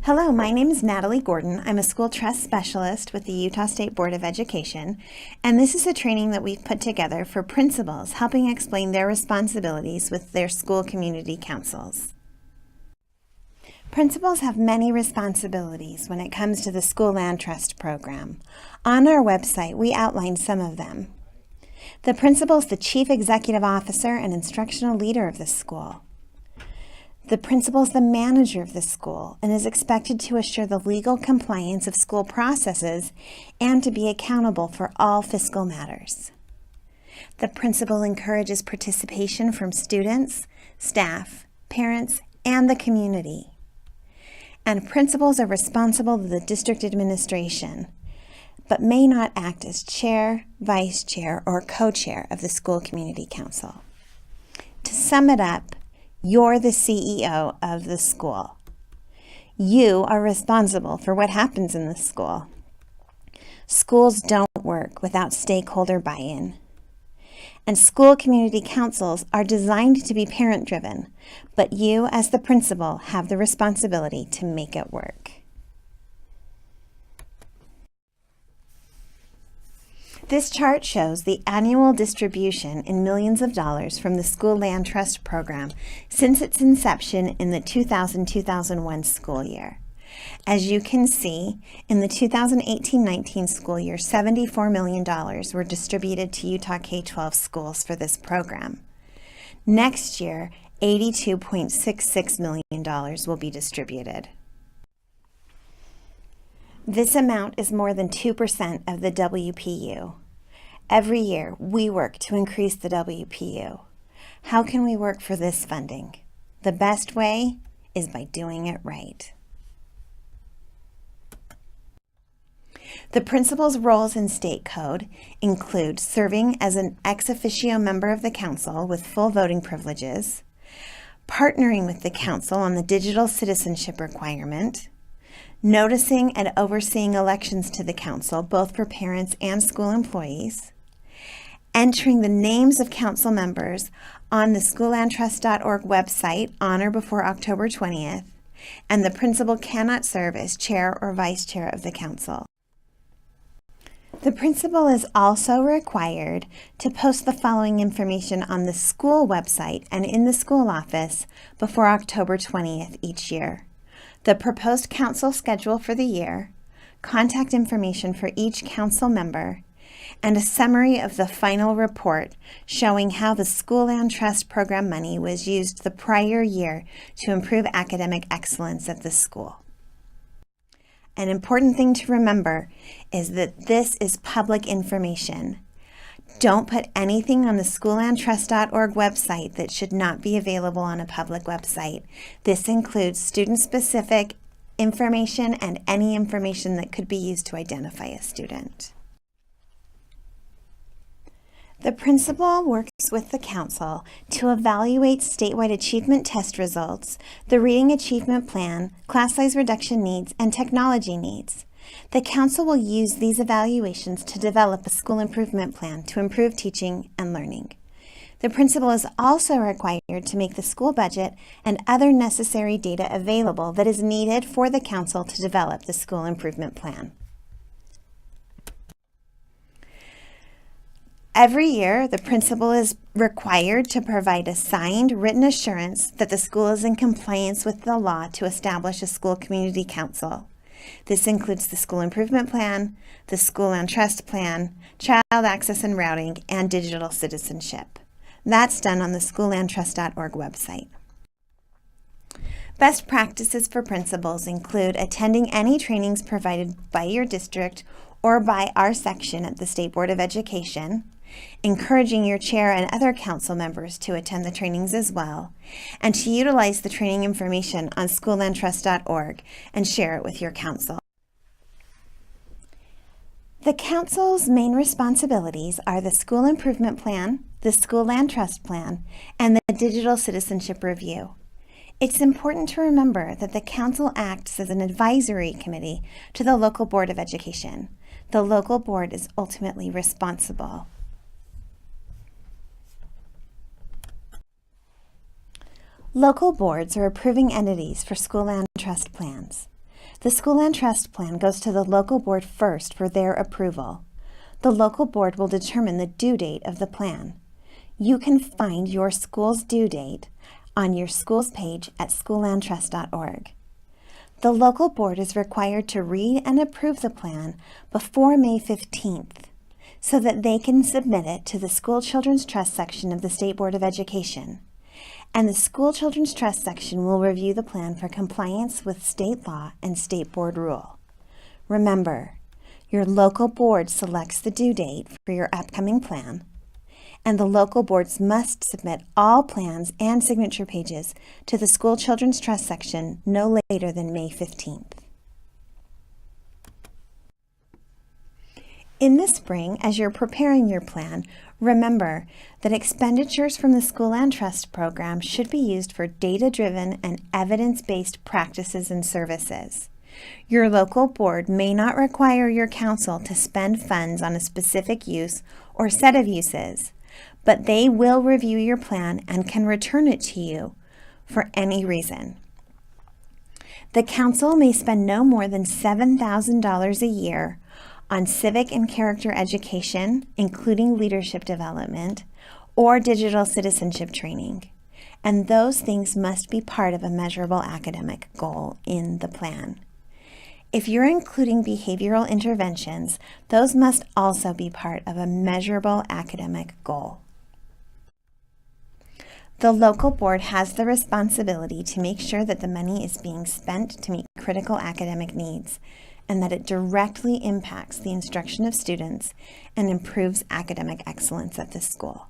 Hello, my name is Natalie Gordon. I'm a school trust specialist with the Utah State Board of Education, and this is a training that we've put together for principals, helping explain their responsibilities with their school community councils. Principals have many responsibilities when it comes to the School Land Trust program. On our website, we outline some of them. The principal is the chief executive officer and instructional leader of the school. The principal is the manager of the school and is expected to assure the legal compliance of school processes and to be accountable for all fiscal matters. The principal encourages participation from students, staff, parents, and the community. And principals are responsible to the district administration, but may not act as chair, vice chair, or co-chair of the school community council. To sum it up, you're the CEO of the school. You are responsible for what happens in the school. Schools don't work without stakeholder buy-in. And school community councils are designed to be parent-driven, but you as the principal have the responsibility to make it work. This chart shows the annual distribution in millions of dollars from the School Land Trust program since its inception in the 2000-2001 school year. As you can see, in the 2018-19 school year, $74 million were distributed to Utah K-12 schools for this program. Next year, $82.66 million will be distributed. This amount is more than 2% of the WPU. Every year, we work to increase the WPU. How can we work for this funding? The best way is by doing it right. The principal's roles in state code include serving as an ex officio member of the council with full voting privileges, partnering with the council on the digital citizenship requirement, noticing and overseeing elections to the council, both for parents and school employees, entering the names of council members on the schoollandtrust.org website on or before October 20th, and the principal cannot serve as chair or vice chair of the council. The principal is also required to post the following information on the school website and in the school office before October 20th each year: the proposed council schedule for the year, contact information for each council member, and a summary of the final report showing how the School Land Trust program money was used the prior year to improve academic excellence at the school. An important thing to remember is that this is public information. Don't put anything on the schoollandtrust.org website that should not be available on a public website. This includes student-specific information and any information that could be used to identify a student. The principal works with the council to evaluate statewide achievement test results, the reading achievement plan, class size reduction needs, and technology needs. The council will use these evaluations to develop a school improvement plan to improve teaching and learning. The principal is also required to make the school budget and other necessary data available that is needed for the council to develop the school improvement plan. Every year, the principal is required to provide a signed written assurance that the school is in compliance with the law to establish a school community council. This includes the school improvement plan, the School Land Trust plan, child access and routing, and digital citizenship. That's done on the schoollandtrust.org website. Best practices for principals include attending any trainings provided by your district or by our section at the State Board of Education, encouraging your chair and other council members to attend the trainings as well, and to utilize the training information on schoollandtrust.org and share it with your council. The council's main responsibilities are the School Improvement Plan, the School Land Trust Plan, and the Digital Citizenship Review. It's important to remember that the council acts as an advisory committee to the local Board of Education. The local board is ultimately responsible. Local boards are approving entities for School Land Trust plans. The School Land Trust Plan goes to the local board first for their approval. The local board will determine the due date of the plan. You can find your school's due date on your school's page at schoollandtrust.org. The local board is required to read and approve the plan before May 15th so that they can submit it to the School Children's Trust section of the State Board of Education. And the School Children's Trust section will review the plan for compliance with state law and state board rule. Remember, your local board selects the due date for your upcoming plan, and the local boards must submit all plans and signature pages to the School Children's Trust section no later than May 15th. In the spring, as you're preparing your plan, remember that expenditures from the School Land Trust program should be used for data-driven and evidence-based practices and services. Your local board may not require your council to spend funds on a specific use or set of uses, but they will review your plan and can return it to you for any reason. The council may spend no more than $7,000 a year on civic and character education, including leadership development, or digital citizenship training. And those things must be part of a measurable academic goal in the plan. If you're including behavioral interventions, those must also be part of a measurable academic goal. The local board has the responsibility to make sure that the money is being spent to meet critical academic needs and that it directly impacts the instruction of students and improves academic excellence at the school.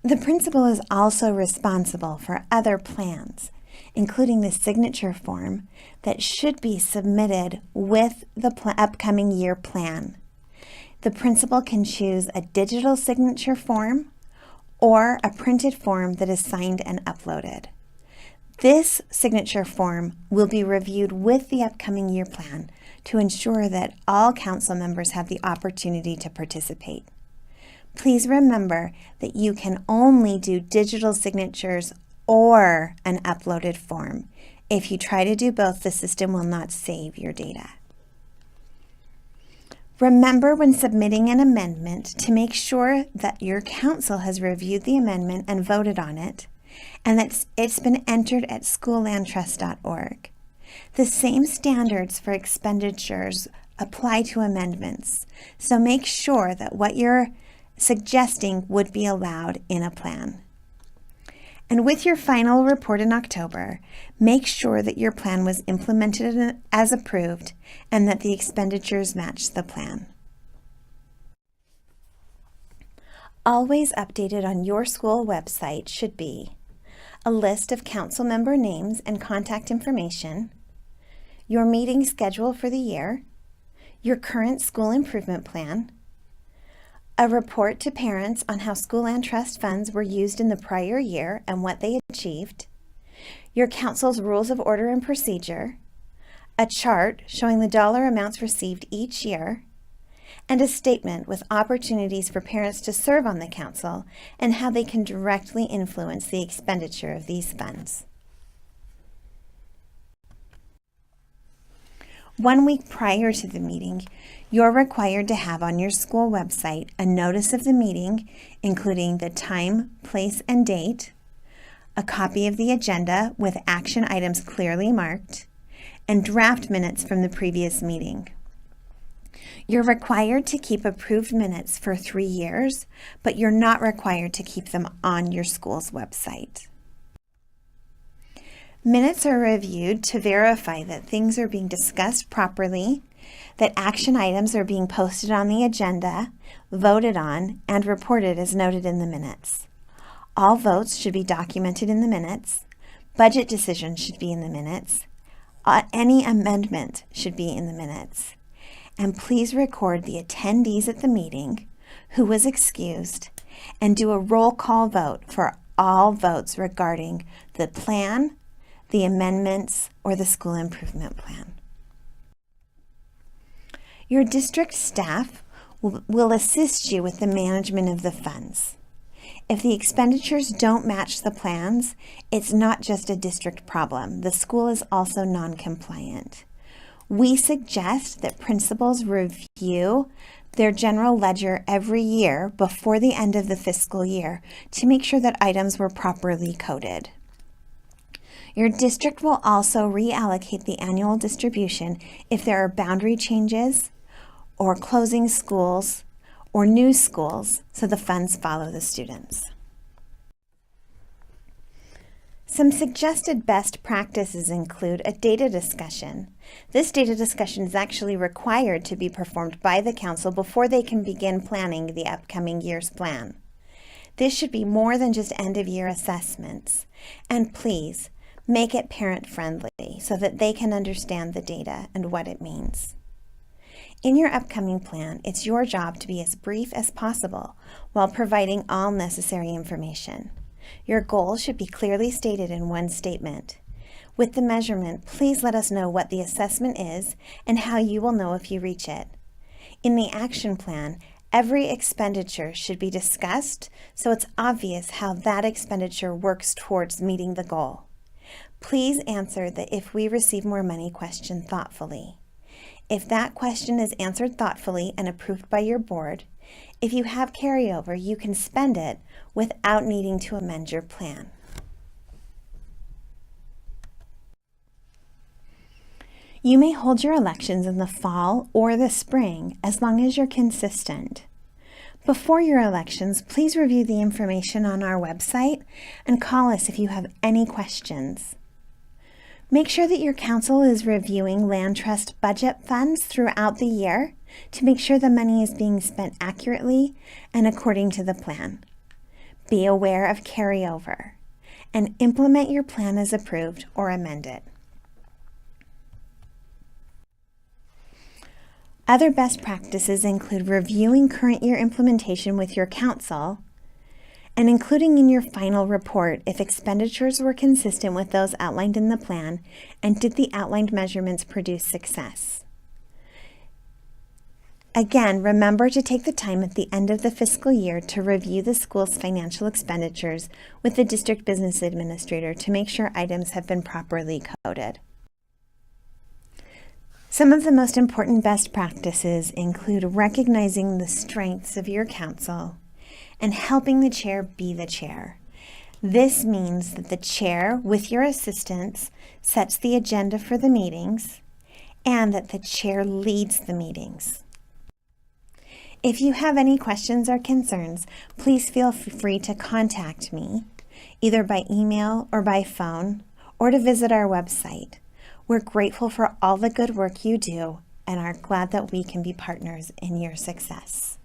The principal is also responsible for other plans, including the signature form that should be submitted with the upcoming year plan. The principal can choose a digital signature form or a printed form that is signed and uploaded. This signature form will be reviewed with the upcoming year plan to ensure that all council members have the opportunity to participate. Please remember that you can only do digital signatures or an uploaded form. If you try to do both, the system will not save your data. Remember when submitting an amendment to make sure that your council has reviewed the amendment and voted on it, and that it's been entered at schoollandtrust.org. The same standards for expenditures apply to amendments, so make sure that what you're suggesting would be allowed in a plan. And with your final report in October, make sure that your plan was implemented as approved and that the expenditures match the plan. Always updated on your school website should be a list of council member names and contact information, your meeting schedule for the year, your current school improvement plan, a report to parents on how School Land Trust funds were used in the prior year and what they achieved, your council's rules of order and procedure, a chart showing the dollar amounts received each year, and a statement with opportunities for parents to serve on the council and how they can directly influence the expenditure of these funds. 1 week prior to the meeting, you're required to have on your school website a notice of the meeting, including the time, place, and date, a copy of the agenda with action items clearly marked, and draft minutes from the previous meeting. You're required to keep approved minutes for 3 years, but you're not required to keep them on your school's website. Minutes are reviewed to verify that things are being discussed properly, that action items are being posted on the agenda, voted on, and reported as noted in the minutes. All votes should be documented in the minutes. Budget decisions should be in the minutes. Any amendment should be in the minutes. And please record the attendees at the meeting, who was excused, and do a roll call vote for all votes regarding the plan, the amendments, or the school improvement plan. Your district staff will assist you with the management of the funds. If the expenditures don't match the plans, it's not just a district problem. The school is also non-compliant. We suggest that principals review their general ledger every year before the end of the fiscal year to make sure that items were properly coded. Your district will also reallocate the annual distribution if there are boundary changes or closing schools or new schools, so the funds follow the students. Some suggested best practices include a data discussion. This data discussion is actually required to be performed by the council before they can begin planning the upcoming year's plan. This should be more than just end-of-year assessments. And please, make it parent-friendly so that they can understand the data and what it means. In your upcoming plan, it's your job to be as brief as possible while providing all necessary information. Your goal should be clearly stated in one statement. With the measurement, please let us know what the assessment is and how you will know if you reach it. In the action plan, every expenditure should be discussed so it's obvious how that expenditure works towards meeting the goal. Please answer the "if we receive more money" question thoughtfully. If that question is answered thoughtfully and approved by your board, if you have carryover, you can spend it without needing to amend your plan. You may hold your elections in the fall or the spring as long as you're consistent. Before your elections, please review the information on our website and call us if you have any questions. Make sure that your council is reviewing land trust budget funds throughout the year to make sure the money is being spent accurately and according to the plan. Be aware of carryover and implement your plan as approved or amend it. Other best practices include reviewing current year implementation with your council and including in your final report if expenditures were consistent with those outlined in the plan and did the outlined measurements produce success. Again, remember to take the time at the end of the fiscal year to review the school's financial expenditures with the district business administrator to make sure items have been properly coded. Some of the most important best practices include recognizing the strengths of your council and helping the chair be the chair. This means that the chair, with your assistants, sets the agenda for the meetings and that the chair leads the meetings. If you have any questions or concerns, please feel free to contact me, either by email or by phone, or to visit our website. We're grateful for all the good work you do and are glad that we can be partners in your success.